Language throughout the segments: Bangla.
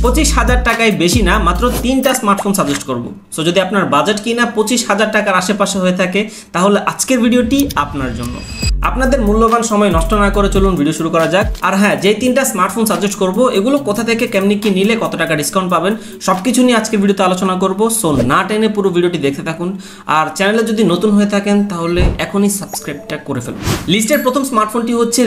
25,000 টাকায় বেশি না, মাত্র 3টা স্মার্টফোন সাজেস্ট করব। সো যদি আপনার বাজেট কিনা 25,000 টাকার আশেপাশে হয়ে থাকে তাহলে আজকের ভিডিওটি আপনার জন্য। আপনাদের মূল্যবান সময় নষ্ট না করে চলুন ভিডিও শুরু করা যাক। আর হ্যাঁ, যে 3টা স্মার্টফোন সাজেস্ট করব এগুলো কোথা থেকে কেমনি কি নিলে কত টাকা ডিসকাউন্ট পাবেন সবকিছু নিয়ে আজকের ভিডিওতে আলোচনা করব। সো না টেনে পুরো ভিডিওটি দেখতে থাকুন। আর চ্যানেলে যদি নতুন হয়ে থাকেন তাহলে এখনই সাবস্ক্রাইবটা করে ফেলুন। লিস্টের প্রথম স্মার্টফোনটি হচ্ছে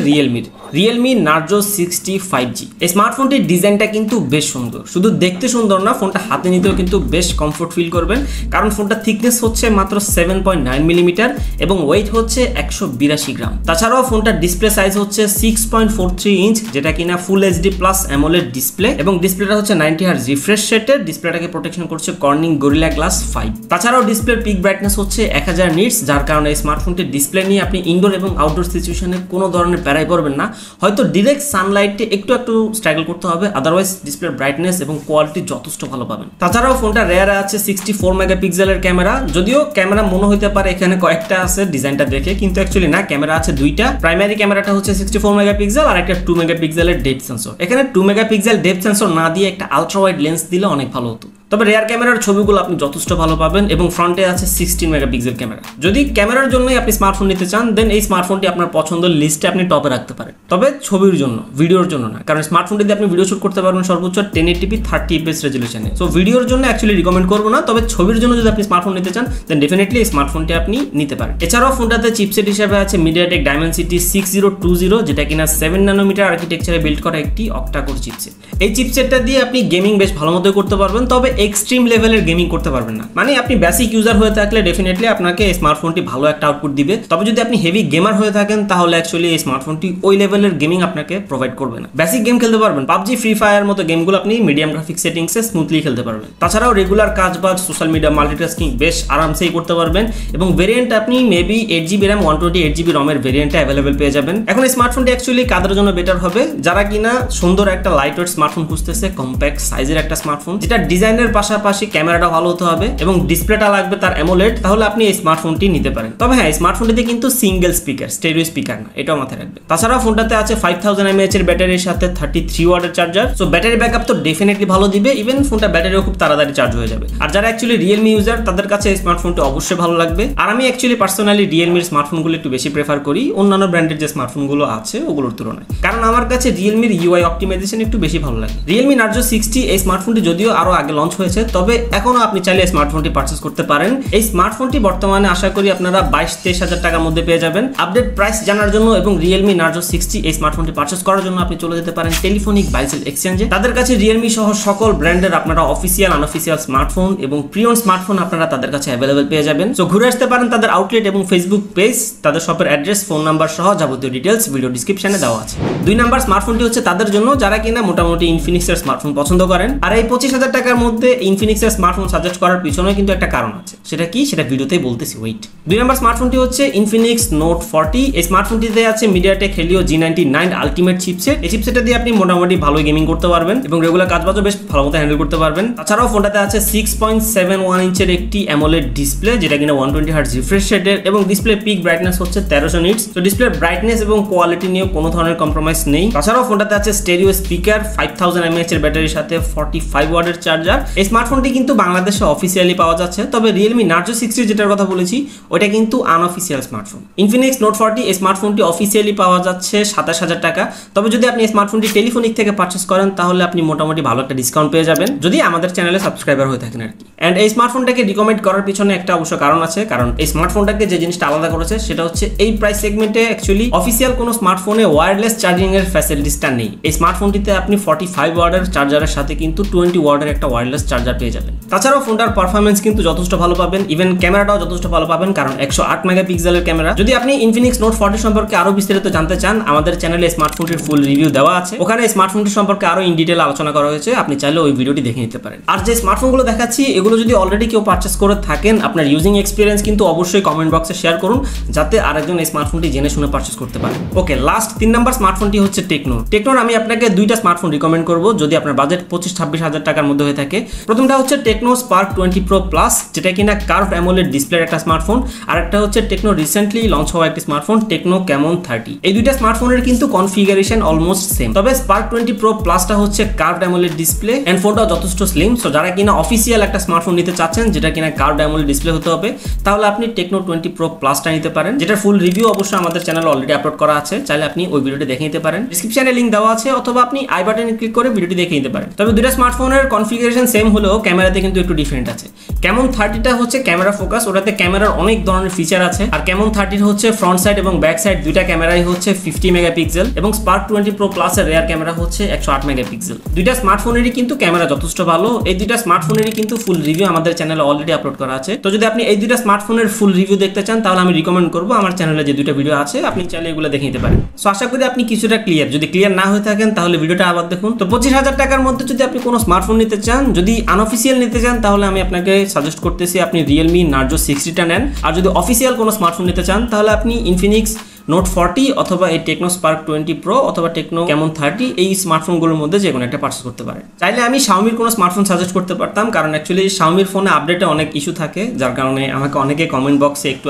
রিয়েলমি নার্জো 60 5G। এই স্মার্টফোনটির ডিজাইনটা কিন্তু বেশ সুন্দর, শুধু দেখতে সুন্দর না, ফোনটা হাতে নিতেও কিন্তু বেশ কমফোর্ট ফিল করবেন, কারণ ফোনটা থিকনেস হচ্ছে মাত্র 7.9 মিলিমিটার এবং ওয়েট হচ্ছে 182 গ্রাম। তাছাড়াও ফোনটার ডিসপ্লে সাইজ হচ্ছে 6.43 ইঞ্চ, যেটা কিনা full HD plus AMOLED display, এবং ডিসপ্লেটা হচ্ছে 90 হার্জ রিফ্রেশ রেটের। ডিসপ্লেটাকে প্রোটেকশন করছে কর্নিং গরিলা গ্লাস 5। তাছাড়াও ডিসপ্লের পিক ব্রাইটনেস হচ্ছে 1000 নিটস, যার কারণে এই স্মার্টফোনটির ডিসপ্লে নিয়ে আপনি ইনডোর এবং আউটডোর সিচুয়েশনে কোনো ধরনের প্যারাই পড়বেন না। হয়তো ডিরেক্ট সানলাইটে একটু স্ট্রাগল করতে হবে, আদারওয়াইজ ডিসপ্লের ব্রাইটনেস এবং কোয়ালিটি যথেষ্ট ভালো পাবেন। তাছাড়াও ফোনটা রেয়ারে আছে 64 মেগাপিক্সেলের ক্যামেরা। যদিও ক্যামেরা মনে হইতে পারে এখানে কয়েকটা আছে ডিজাইনটা দেখে, কিন্তু অ্যাকচুয়ালি না, ক্যামেরা আছে দুইটা। প্রাইমারি ক্যামেরাটা হচ্ছে 64 মেগাপিক্সেল আর একটা 2 মেগাপিক্সেলের ডেপথ সেন্সর। এখানে 2 মেগাপিক্সেল ডেপথ সেন্সর না দিয়ে একটা আলট্রা ওয়াইড লেন্স দিলে অনেক ভালো হতো। তবে রেয়ার ক্যামেরার ছবিগুলো আপনি যথেষ্ট ভালো পাবেন এবং ফ্রন্টে আছে 16 মেগাপিক্সেল ক্যামেরা। যদি ক্যামেরার জন্যই আপনি স্মার্টফোন নিতে চান দেন এই স্মার্টফোনটি আপনার পছন্দের লিস্টে আপনি টপে রাখতে পারেন, তবে ছবির জন্য, ভিডিওর জন্য না, কারণ স্মার্টফোনটি দিয়ে আপনি ভিডিও শুট করতে পারবেন সর্বোচ্চ 1080p 30 fps রেজলিউশনে। সো ভিডিওর জন্য অ্যাকচুয়ালি রিকমেন্ড করবো না, তবে ছবির জন্য যদি আপনি স্মার্টফোন নিতে চান দেন ডেফিনেটলি এই স্মার্টফোনটি আপনি নিতে পারেন। এছাড়াও ফোনটাতে চিপসেট হিসেবে আছে মিডিয়াটেক ডাইমেনসিটি 6020, যেটা কিনা 7 ন্যানোমিটার আর্কিটেকচারে বিল্ড করা একটি অক্টা-কোর চিপসেট। এই চিপসেটটা দিয়ে আপনি গেমিং বেশ ভালো মতো করতে পারবেন, তবে এক্সট্রিম লেভেলের গেমিং করতে পারবেন না। মানে আপনি বেসিক ইউজার হয়ে থাকলে ডেফিনেটলি আপনাকে এই স্মার্টফোনটি ভালো একটা আউটপুট দিবে, তবে যদি আপনি হেভি গেমার হয়ে থাকেন তাহলে অ্যাকচুয়ালি এই স্মার্টফোনটি ওই লেভেলের গেমিং আপনাকে প্রোভাইড করবে না। বেসিক গেম খেলতে পারবেন, পাবজি, ফ্রি ফায়ার মতো গেমগুলো আপনি মিডিয়াম গ্রাফিক সেটিংসে স্মুথলি খেলতে পারবেন। তাছাড়াও রেগুলার কাজবাজ, সোশ্যাল মিডিয়া, মাল্টিটাস্কিং বেশ আরামসেই করতে পারবেন এবং ভেরিয়েন্ট আপনি maybe 8GB RAM 128GB ROM এর ভেরিয়েন্টে অ্যাভেলেবেল পেয়ে যাবেন। এখন এই স্মার্টফোনটি অ্যাকচুয়ালি কাদের জন্য বেটার হবে? যারা কিনা সুন্দর একটা লাইট ওয়েট স্মার্টফোন খুঁজতেছে, কম্প্যাক্ট সাইজের একটা স্মার্টফোন যেটা ডিজাইনের পাশাপাশি ক্যামেরাটা ভালো হতে হবে এবং ডিসপ্লেটা লাগবে তার অ্যামোলেড, তাহলে আপনি এই স্মার্টফোনটি নিতে পারেন। তবে হ্যাঁ, এই স্মার্টফোনটিতে কিন্তু সিঙ্গেল স্পিকার, স্টেরিও স্পিকার না, এটাও মাথায় রাখবেন। তাছাড়া ফোনটাতে আছে 5000 mAh এর ব্যাটারির সাথে 33 ওয়াটের চার্জার। সো ব্যাটারি ব্যাকআপ তো ডেফিনেটলি ভালো দিবে, ইভেন ফোনটা ব্যাটারিও খুব তাড়াতাড়ি চার্জ হয়ে যাবে। আর যারা অ্যাকচুয়ালি রিয়েলমি ইউজার তাদের কাছে এই স্মার্টফোনটি অবশ্যই ভালো লাগবে। আর আমি অ্যাকচুয়ালি পার্সোনালি রিয়েলমির স্মার্টফোনগুলো একটু বেশি প্রেফার করি অন্যান্য ব্র্যান্ডের যে স্মার্টফোনগুলো আছে ওগুলোর তুলনায়, কারণ আমার কাছে রিয়েলমির UI অপটিমাইজেশন একটু বেশি ভালো লাগে। রিয়েলমি নার্জো 60 এই স্মার্টফোনটি যদিও আরো আগে লঞ্চ হয়েছে, তবে এখনো আপনি চাইলে এই স্মার্টফোনটি পারচেজ করতে পারেন। এই স্মার্টফোনটি বর্তমানে আশা করি আপনারা 22-23 হাজার টাকার মধ্যে পেয়ে যাবেন। আপডেট প্রাইস জানার জন্য এবং রিয়েলমি নার্জো 60 এই স্মার্টফোনটি পারচেজ করার জন্য আপনি চলে যেতে পারেন টেলিফোনিক বাইসেল এক্সচেঞ্জে। তাদের কাছে রিয়েলমি সহ সকল ব্র্যান্ডের আপনারা অফিসিয়াল, আনঅফিসিয়াল স্মার্টফোন এবং প্রিয়ন স্মার্টফোন আপনারা তাদের কাছে অ্যাভেলেবেল পেয়ে যাবেন। সো ঘুরে আসতে পারেন তাদের আউটলেট এবং ফেসবুক পেজ, তাদের শপের অ্যাড্রেস, ফোন নাম্বার সহ যাবতীয় ডিটেলস ভিডিও ডিসক্রিপশনে দেওয়া আছে। 2 নাম্বার স্মার্টফোনটি হচ্ছে তাদের জন্য যারা কিনা মোটামুটি ইনফিনিক্সের স্মার্টফোন পছন্দ করেন। আর এই 25,000 টাকার মধ্যে ইনফিনিক্সের স্মার্টফোন সাজেস্ট করার পিছনে কিন্তু একটা কারণ আছে, সেটা কি সেটা ভিডিওতেই বলতেছি, ওয়েট। 2 নাম্বার স্মার্টফোনটি হচ্ছে ইনফিনিক্স নোট 40। এই স্মার্টফোনটিতে আছে MediaTek Helio G99 ultimate chipset. এই চিপসেটটা দিয়ে আপনি মোটামুটি ভালো গেমিং করতে পারবেন এবং রেগুলার কাজবাজও বেশ ভালো মতো হ্যান্ডেল করতে পারবেন। তাছাড়াও ফোনটাতে আছে 6.71 ইঞ্চের একটি অ্যামোলেড ডিসপ্লে, যেটা কিনা 120 হার্জ রিফ্রেশ রেটের এবং ডিসপ্লে পিক ব্রাইটনেস হচ্ছে 1300 নিটস। তো ডিসপ্লের ব্রাইটনেস এবং কোয়ালিটি নিয়ে কোনো ধরনের কম্প্রোমাইজ নেই। তাছাড়াও ফোনটাতে আছে স্টেরিও স্পিকার, 5000 mAh এর ব্যাটারির সাথে 45 ওয়াটের চার্জার। এই স্মার্টফোনটি কিন্তু বাংলাদেশে অফিসিয়ালি পাওয়া যাচ্ছে, তবে রিয়েলমি নার্জো 60 যেটার কথা বলেছি ওটা কিন্তু আনঅফিসিয়াল স্মার্টফোন। ইনফিনিক্স নোট 40 এই স্মার্টফোনটি অফিসিয়ালি পাওয়া যাচ্ছে 27000 টাকা, তবে যদি আপনি এই স্মার্টফোনটি টেলিফোনিক থেকে পারচেস করেন তাহলে আপনি মোটামুটি ভালো একটা ডিসকাউন্ট পেয়ে যাবেন, যদি আমাদের চ্যানেলে সাবস্ক্রাইবার হয়ে থাকেন আর কি। অ্যান্ড এই স্মার্টফোনটাকে রিকমেন্ড করার পিছনে একটা অবশ্য কারণ আছে, কারণ এই স্মার্টফোনটাকে যে জিনিসটা আলাদা করেছে সেটা হচ্ছে এই প্রাইস সেগমেন্টে অ্যাকচুয়ালি অফিসিয়াল কোনো স্মার্টফোনে ওয়্যারলেস চার্জিং এর ফ্যাসিলিটিসটা নেই। এই স্মার্টফোনটিতে আপনি 45 ওয়াটের চার্জারের সাথে কিন্তু 20 ওয়াটের একটা ওয়্যারলেস চার্জার পেয়ে যাবেন। তাছাড়াও ফোনটার পারফরম্যান্স কিন্তু যথেষ্ট ভালো পাবেন, ইভেন ক্যামেরাটাও যথেষ্ট ভালো পাবেন, কারণ 108 মেগাপিক্সেলের ক্যামেরা। যদি আপনি ইনফিনিক্স নোট 40 সম্পর্কে আরো বিস্তারিত জানতে চান আমাদের চ্যানেলে স্মার্টফোনটির ফুল রিভিউ দেওয়া আছে, ওখানে স্মার্টফোনটি সম্পর্কে আরো ইন ডিটেইল আলোচনা করা হয়েছে, আপনি চাইলে ওই ভিডিওটি দেখে নিতে পারেন। আর যে স্মার্টফোনগুলো দেখাচ্ছি এগুলো যদি অলরেডি কেউ পারচেস করে থাকেন আপনার ইউজিং এক্সপিরিয়েন্স কিন্তু অবশ্যই কমেন্ট বক্সে শেয়ার করুন, যাতে আরেকজন এই স্মার্টফোনটি জেনে শুনে পারচেস করতে পারে। ওকে, লাস্ট 3 নাম্বার স্মার্টফোনটি হচ্ছে টেকনোর। আমি আপনাকে 2টা স্মার্টফোন রিকমেন্ড করব যদি আপনার বাজেট 25-26 হাজার টাকার মধ্যে হয়ে থাকে। প্রথমটা হচ্ছে টেকনো স্পার্ক 20 প্রো প্লাস, যেটা কিনা কার্ভড অ্যামোলেড ডিসপ্লের একটা স্মার্টফোন। আর একটা হচ্ছে টেকনো রিসেন্টলি লঞ্চ হওয়া একটি স্মার্টফোন টেকনো ক্যামন 30। এই দুইটা স্মার্টফোনের কিন্তু কনফিগারেশন অলমোস্ট সেম, তবে স্পার্ক 20 প্রো প্লাসটা হচ্ছে কার্ভড অ্যামোলেড ডিসপ্লে এন্ড ফোনটাও যথেষ্ট স্লিম। সো যারা কিনা অফিসিয়াল একটা স্মার্টফোন নিতে চাচ্ছেন যেটা কিনা কার্ভড অ্যামোলেড ডিসপ্লে হতে হবে, তাহলে আপনি টেকনো 20 প্রো প্লাসটা নিতে পারেন, যেটার ফুল রিভিউ অবশ্যই আমাদের চ্যানেলে অলরেডি আপলোড করা আছে, চাইলে আপনি ওই ভিডিওটি দেখে নিতে পারেন। ডিসক্রিপশনে লিংক দেওয়া আছে, অথবা আপনি আই বাটনে ক্লিক করে ভিডিওটি দেখে নিতে পারেন। তবে দুইটা স্মার্টফোনের কনফিগারেশন সেম হলেও ক্যামেরাতে কিন্তু একটু ডিফারেন্ট আছে। ক্যামন 30টা হচ্ছে ক্যামেরা ফোকাস, ওটাতে ক্যামেরার অনেক ধরনের ফিচার আছে। আর ক্যামন 30 হচ্ছে ফ্রন্ট সাইড এবং ব্যাক সাইড দুইটা ক্যামেরাই হচ্ছে 50 মেগাপিক্সেল, এবং স্পার্ক 20 প্রো প্লাসের রিয়ার ক্যামেরা হচ্ছে 108 মেগাপিক্সেল। দুইটা স্মার্টফোনেরই কিন্তু ক্যামেরা যথেষ্ট ভালো। এই দুইটা স্মার্টফোনেরই কিন্তু ফুল রিভিউ আমাদের চ্যানেলে অলরেডি আপলোড করা আছে। তো যদি আপনি এই দুইটা স্মার্টফোনের ফুল রিভিউ দেখতে চান, তাহলে আমি রিকমেন্ড করবো আমার চ্যানেলে যে দুইটা ভিডিও আছে আপনি চাইলে এগুলো দেখে নিতে পারেন। সো আশা করি আপনি কিছুটা ক্লিয়ার। যদি ক্লিয়ার না হয়ে থাকেন তাহলে ভিডিওটা আবার দেখুন। তো 25,000 টাকার মধ্যে যদি আপনি কোনো স্মার্টফোন নিতে চান, যদি আনঅফিসিয়াল নিতে চান, তাহলে আমি আপনাকে সাজেস্ট করতেছি আপনি রিয়েলমি নার্জো 60টা নেন। আর যদি অফিসিয়াল কোনো স্মার্টফোন নিতে চান, তাহলে আপনি ইনফিনিক্স নোট 40 অথবা এই টেকনো স্পার্ক 20 প্রো অথবা টেকনো ক্যামন 30 এই স্মার্টফোনগুলোর মধ্যে যে কোনো একটা পারচেজ করতে পারেন। চাইলে আমি শাওমির কোনো স্মার্টফোন সাজেস্ট করতে পারতাম, কারণ অ্যাকচুয়ালি শাওমির ফোনে আপডেটে অনেক ইস্যু থাকে, যার কারণে আমাকে অনেকে কমেন্ট বক্সে একটু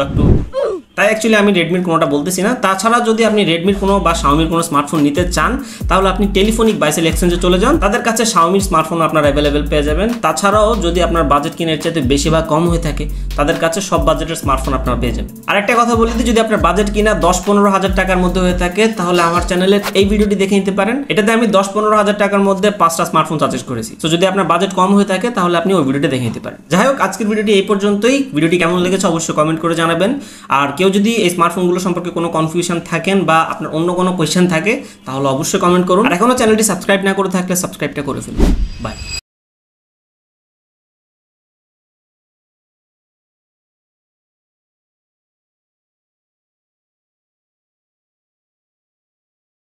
তাই অ্যাকচুয়ালি আমি রেডমির কোনোটা বলতেছি না। তাছাড়া যদি আপনি রেডমির কোনো বা শাওমির কোনো স্মার্টফোন নিতে চান, তাহলে আপনি টেলিফোনিক বাইসেল এক্সচেঞ্জে চলে যান, তাদের কাছে শাওমির স্মার্টফোন আপনার অ্যাভেলেবেল পেয়ে যাবেন। তাছাড়াও যদি আপনার বাজেট কিনের চাইতে বেশি বা কম হয়ে থাকে, তাদের কাছে সব বাজেটের স্মার্টফোন আপনারা পেয়ে যাবেন। আরেকটা কথা বলে দিই, যদি আপনার বাজেট কিনা 10-15 হাজার টাকার মধ্যে হয়ে থাকে, তাহলে আমার চ্যানেলের এই ভিডিওটি দেখে নিতে পারেন। এটাতে আমি 10-15 হাজার টাকার মধ্যে 5টা স্মার্টফোন সাজেস্ট করেছি। তো যদি আপনার বাজেট কম হয়ে থাকে, তাহলে আপনি ওই ভিডিওটি দেখে নিতে পারেন। যাই হোক, আজকের ভিডিওটি এই পর্যন্তই। ভিডিওটি কেমন লেগেছে অবশ্যই কমেন্ট করে জানাবেন। আর কেউ যদি এই স্মার্টফোনগুলো সম্পর্কে কোনো কনফিউশন থাকেন বা আপনার অন্য কোনো কোয়েশ্চেন থাকে, তাহলে অবশ্যই কমেন্ট করুন। আর এখনো চ্যানেলটি সাবস্ক্রাইব না করে থাকলে সাবস্ক্রাইবটা করে ফেলুন। বাই।